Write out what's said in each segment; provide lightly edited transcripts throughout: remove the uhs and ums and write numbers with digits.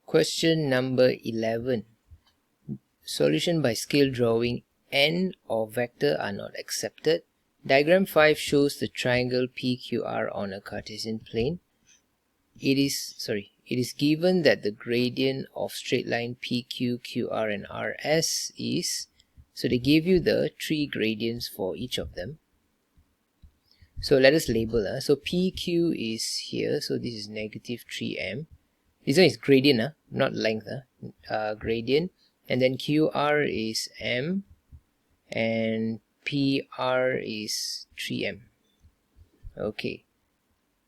Question number 11. Solution by scale drawing. N or vector are not accepted. Diagram 5 shows the triangle PQR on a Cartesian plane. It is given that the gradient of straight line PQ, QR and RS is, so they give you the 3 gradients for each of them. So let us label. So PQ is here, so this is negative 3m. This one is gradient, not length. Gradient. And then QR is m and PR is 3m. Okay.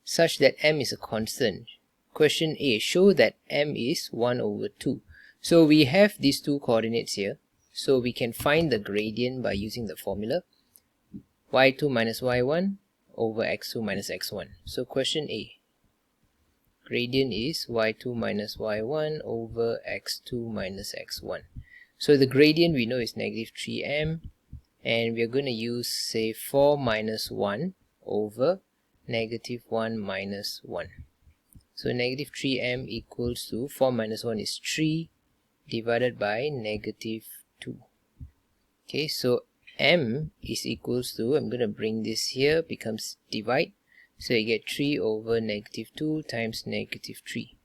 Such that m is a constant. Question A. Show that m is 1 over 2. So we have these two coordinates here. So we can find the gradient by using the formula. y2 minus y1 over x2 minus x1. So question A. Gradient is y2 minus y1 over x2 minus x1. So the gradient we know is negative 3m, and we are going to use, say, 4 minus 1 over negative 1 minus 1. So negative 3m equals to 4 minus 1 is 3 divided by negative 2. Okay, so m is equals to, I'm going to bring this here, becomes divide. So you get 3 over negative 2 times negative 3.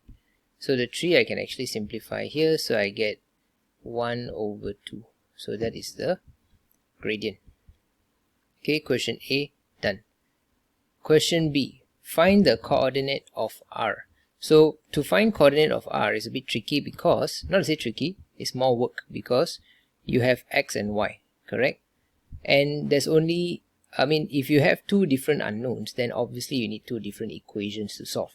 So the 3 I can actually simplify here, so I get 1 over 2. So that is the gradient. Okay, question A done. Question B. Find the coordinate of R. So to find coordinate of R is a bit tricky because, not to say tricky, it's more work because you have X and Y, correct? And there's only, if you have two different unknowns, then obviously you need two different equations to solve.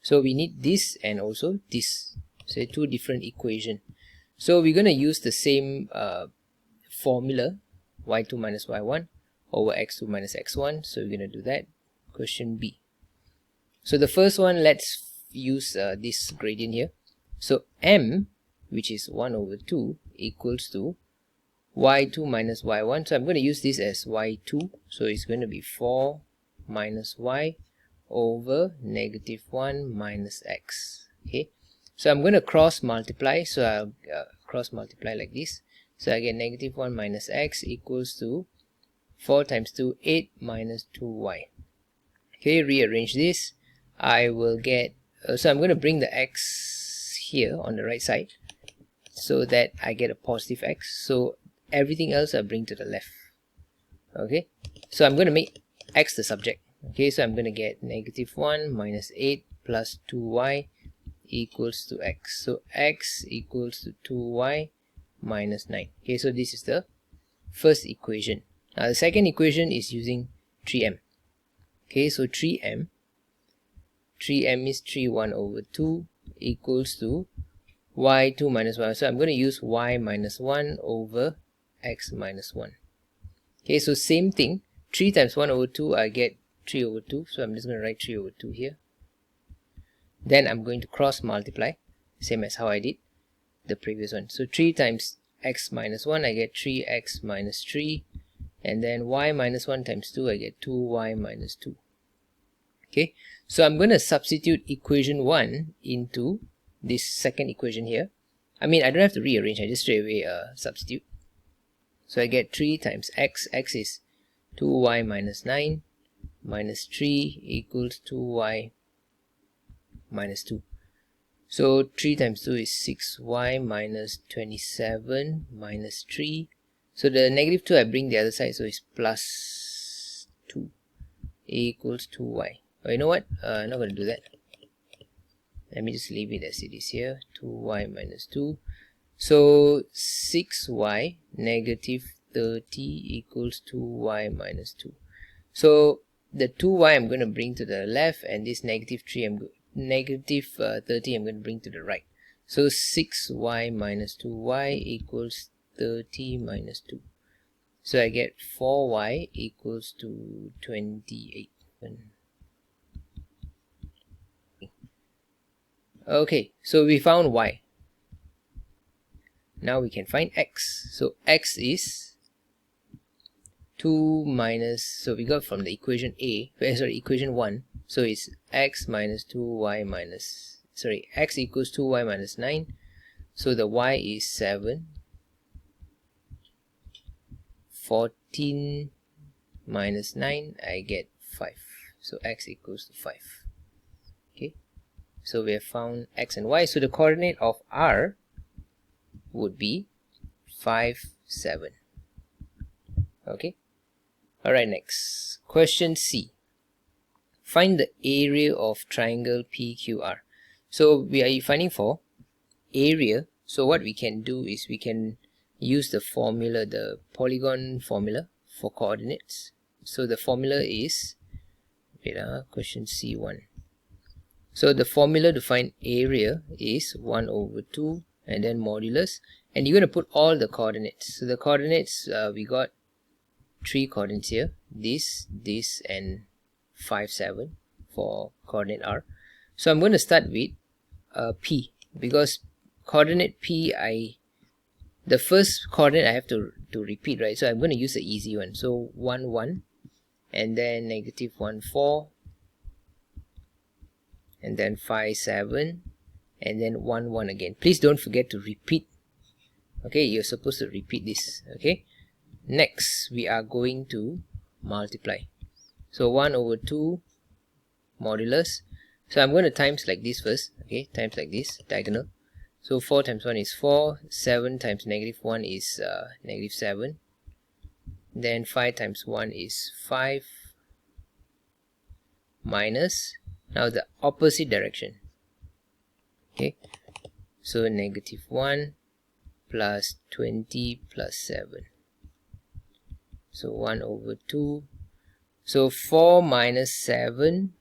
So we need this and also this. So two different equations. So we're going to use the same formula, y2 minus y1 over x2 minus x1. So we're going to do that. Question B. So the first one, let's use this gradient here. So m, which is 1 over 2, equals to y2 minus y1. So I'm going to use this as y2. So it's going to be 4 minus y over negative 1 minus x. Okay. So I'm going to cross multiply. So I'll cross multiply like this. So I get negative 1 minus x equals to 4 times 2, 8 minus 2y. Okay, rearrange this. I will get, so I'm going to bring the x here on the right side so that I get a positive x. So everything else I bring to the left. Okay, so I'm going to make x the subject. Okay, so I'm going to get negative 1 minus 8 plus 2y equals to x. So x equals to 2y minus 9. Okay, so this is the first equation. Now the second equation is using 3m. Okay, so 3m is 3 1 over 2 equals to y2 minus y. So I'm going to use y minus 1 over x minus 1. Okay, so same thing. 3 times 1 over 2, I get 3 over 2. So I'm just going to write 3 over 2 here. Then I'm going to cross multiply, same as how I did the previous one. So 3 times x minus 1, I get 3x minus 3. And then y minus 1 times 2, I get 2y minus 2. Okay, so I'm going to substitute equation 1 into this second equation here. I don't have to rearrange, I just straight away substitute. So I get 3 times x is 2y minus 9 minus 3 equals 2y minus 2. So 3 times 2 is 6y minus 27 minus 3. So the negative 2 I bring the other side, so it's plus 2 equals 2y. Oh, you know what? I'm not going to do that. Let me just leave it as it is here. 2y minus 2. So 6y negative 30 equals 2y minus 2. So the 2y I'm going to bring to the left, and this negative 30 I'm going to bring to the right. So 6y minus 2y equals 30 minus 2. So I get 4y equals to 28. Okay, so we found y. Now we can find x. So x is 2 minus, so we got from the equation equation 1. So it's x minus 2y minus x equals 2y minus 9. So the y is 7. 14 minus 9, I get 5. So x equals to 5. Okay, so we have found x and y. So the coordinate of r would be 5, 7. Okay, alright, next question C. Find the area of triangle PQR. So we are finding for area. So what we can do is we can use the formula, the polygon formula for coordinates. So the formula is, question C1. So the formula to find area is 1 over 2 and then modulus, and you're going to put all the coordinates. So the coordinates, we got 3 coordinates here, this, and 5, 7 for coordinate r. So I'm going to start with P, because coordinate P, the first coordinate I have to repeat, right? So I'm going to use the easy one. So 1, 1, and then negative 1, 4, and then 5, 7, and then 1, 1 again. Please don't forget to repeat. Okay, you're supposed to repeat this. Okay, next we are going to multiply. So 1 over 2 modulus. So I'm going to times like this first. Okay, times like this, diagonal. So 4 times 1 is 4, 7 times negative 1 is negative 7, then 5 times 1 is 5, minus, now the opposite direction. Okay, so negative 1 plus 20 plus 7. So 1 over 2. So 4 minus 7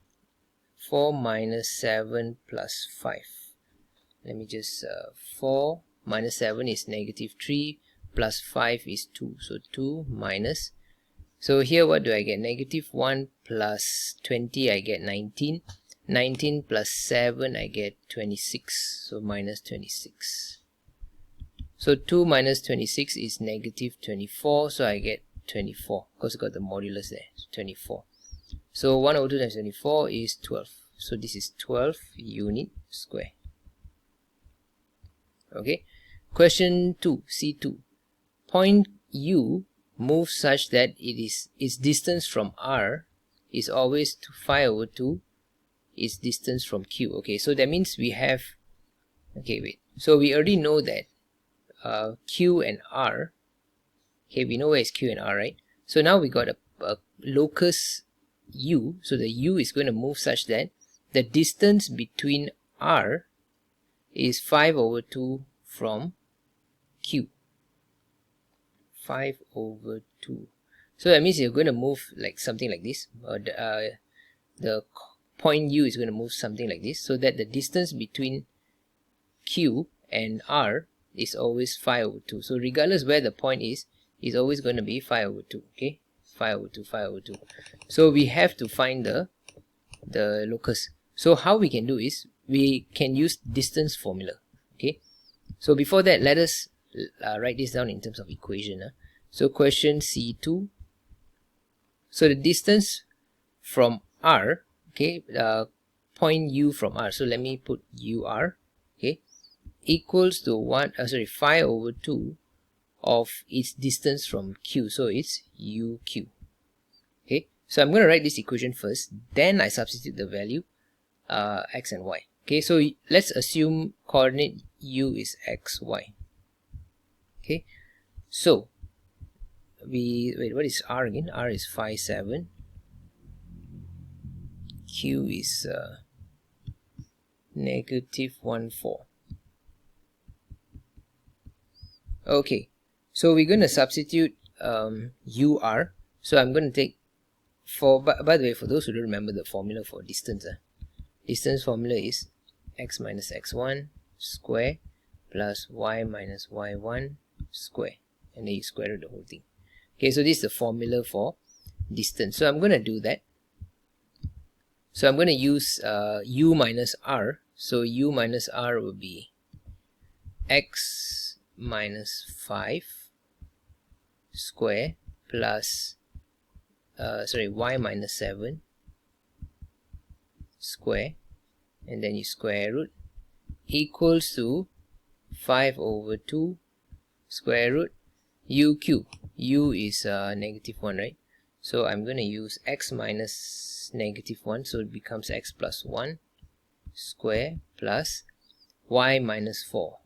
plus 5. Let me just 4 minus 7 is negative 3 plus 5 is 2. So 2 minus. So here what do I get? Negative 1 plus 20 I get 19. 19 plus 7 I get 26. So minus 26. So 2 minus 26 is negative 24. So I get 24. Of course I got the modulus there. 24. So 1 over 2 times 24 is 12. So this is 12 unit square. Okay, question 2, C2. Point U moves such that its distance from R is always 5 over 2 its distance from Q. Okay, so that means we have, okay, wait, so we already know that Q and R. Okay, we know where is Q and R, right? So now we got a locus U. So the U is going to move such that the distance between R is 5 over 2 from Q. 5 over 2. So that means you're going to move like something like this. The point U is going to move something like this, so that the distance between Q and R is always 5 over 2. So regardless where the point is always going to be 5 over 2. Okay, 5 over 2, 5 over 2. So we have to find the locus. So how we can do is we can use distance formula. Okay, so before that, let us write this down in terms of equation. So question C2. So the distance from R, okay, point U from R. So let me put UR, okay, equals to 5 over 2 of its distance from Q. So it's UQ. Okay, so I'm going to write this equation first, then I substitute the value x and y. Okay, so let's assume coordinate U is x, y. Okay, so what is R again? R is 5, 7. Q is negative 1, 4. Okay, so we're going to substitute UR. So I'm going to take, by the way, for those who don't remember the formula for distance, distance formula is x minus x1 square plus y minus y1 square, and then you square root the whole thing. Okay, so this is the formula for distance. So I'm going to do that. So I'm going to use u minus r. So u minus r will be x minus 5 square plus y minus 7 square, and then you square root equals to 5 over 2 square root u cube. U is -1, right? So I'm going to use x minus -1, so it becomes x plus 1 square plus y minus 4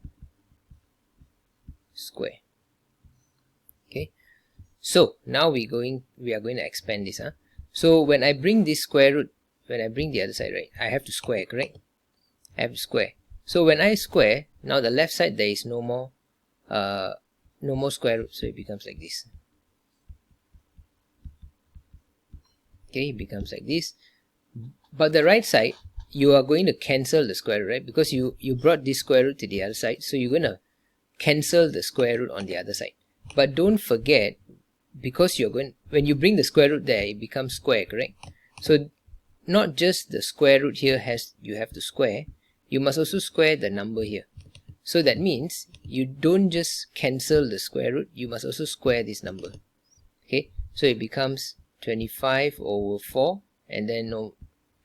square. Okay, so now we are going to expand this. So when I bring this square root, when I bring the other side, right, I have to square, correct? I have to square. So when I square, now the left side there is no more square root, so it becomes like this. Okay, it becomes like this. But the right side, you are going to cancel the square root, right? Because you brought this square root to the other side, so you're going to cancel the square root on the other side. But don't forget, because when you bring the square root there, it becomes square, correct? So not just the square root here you have to square, you must also square the number here. So that means you don't just cancel the square root, you must also square this number. Okay, so it becomes 25 over 4, and then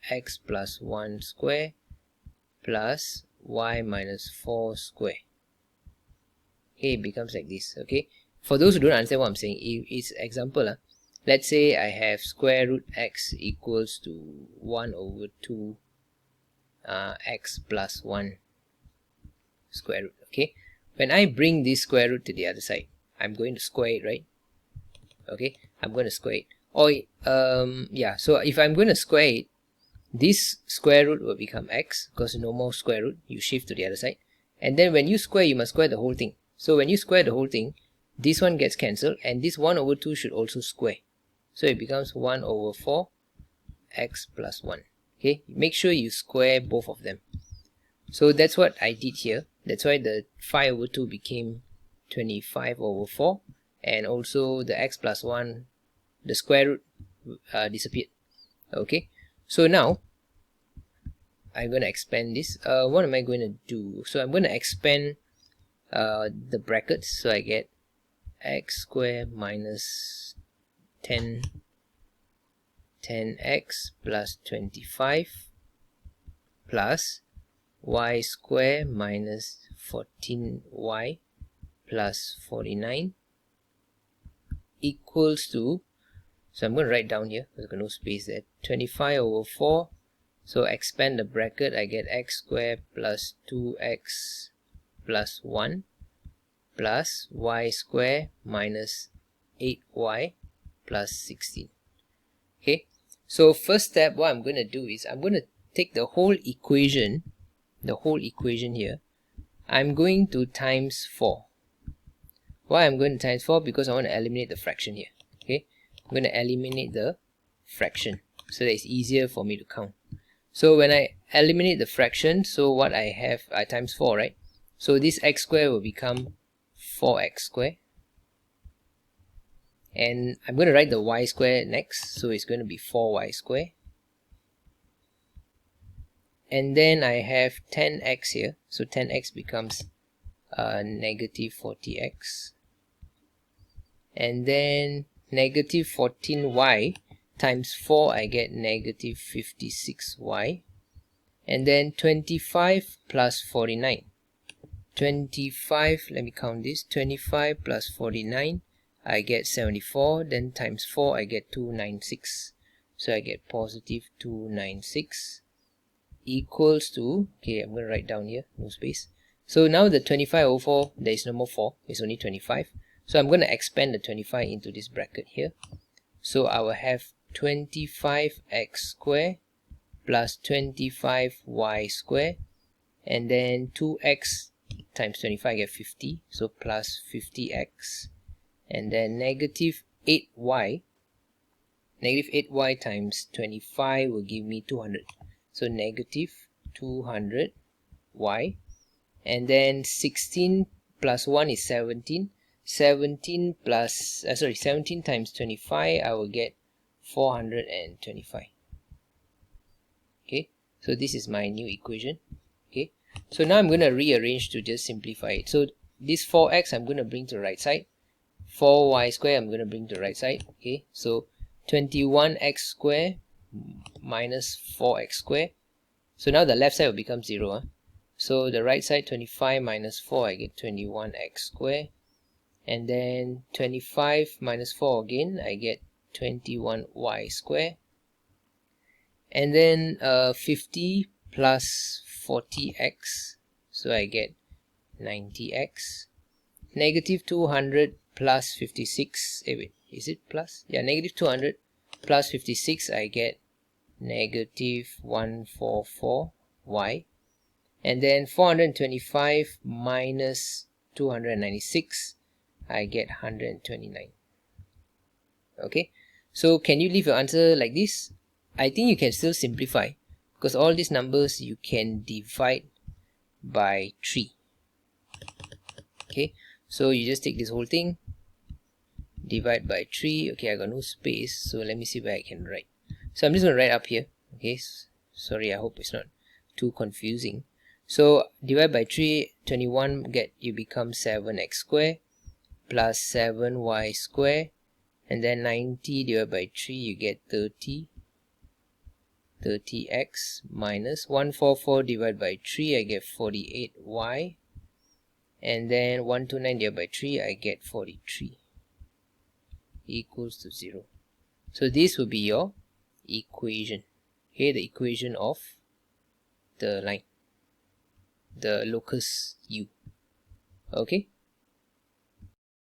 x plus 1 square plus y minus 4 square. Okay, it becomes like this. Okay, for those who don't understand what I'm saying, it's example. Let's say I have square root x equals to 1 over 2 x plus 1 square root. Okay, when I bring this square root to the other side, I'm going to square it, right? Okay, I'm going to square it. Or yeah, so if I'm going to square it, this square root will become x, because no more square root, you shift to the other side. And then when you square, you must square the whole thing. So when you square the whole thing, this one gets cancelled, and this 1 over 2 should also square. So it becomes 1 over 4 x plus 1. Okay, make sure you square both of them. So that's what I did here. That's why the 5 over 2 became 25 over 4, and also the x plus 1, the square root disappeared. Okay, so now I'm going to expand this. What am I going to do? So I'm going to expand the brackets, so I get x squared minus 10x plus 25 plus y squared minus 14y plus 49 equals to, so I'm going to write down here, there's no space there, 25 over 4. So expand the bracket, I get x squared plus 2x plus 1 plus y squared minus 8y plus 16. Okay, so first step, what I'm going to do is I'm going to take the whole equation here, I'm going to times 4. Why I'm going to times 4? Because I want to eliminate the fraction here. Okay, I'm going to eliminate the fraction so that it's easier for me to count. So when I eliminate the fraction, so what I have, I times 4, right? So this x squared will become 4x squared. And I'm going to write the y squared next, so it's going to be 4y squared. And then I have 10x here, so 10x becomes negative 40x. And then negative 14y times 4, I get negative 56y. And then 25 plus 49. 25, let me count this, 25 plus 49, I get 74, then times 4, I get 296. So I get positive 296 equals to, okay, I'm going to write down here, no space. So now the 25 over 4, there is no more 4, it's only 25. So I'm going to expand the 25 into this bracket here. So I will have 25x squared plus 25y squared, and then 2x times 25, I get 50, so plus 50x, and then negative 8y times 25 will give me 200, so negative 200y, and then 16 plus 1 is 17, 17 times 25, I will get 425. Okay, so this is my new equation. Okay, so now I'm going to rearrange to just simplify it. So this 4x I'm going to bring to the right side, 4y squared I'm going to bring to the right side. Okay, so 21x squared minus 4x squared. So now the left side will become 0. So the right side, 25 minus 4, I get 21x squared. And then 25 minus 4 again, I get 21y squared. And then 50 plus 40x, so I get 90x. Negative 200 plus 56, wait, is it plus? Yeah, negative 200 plus 56, I get negative 144y. And then 425 minus 296, I get 129. Okay, so can you leave your answer like this? I think you can still simplify, because all these numbers you can divide by 3. Okay, so you just take this whole thing, divide by 3. Okay, I got no space, so let me see where I can write. So I'm just going to write up here. Okay, sorry, I hope it's not too confusing. So divide by 3, 21 you become 7x squared plus 7y squared, and then 90 divided by 3, you get 30x minus 144 divided by 3, I get 48y, and then 129 divided by 3, I get 43 equals to 0. So this will be your equation. Okay, the equation of the line, the locus u. Okay,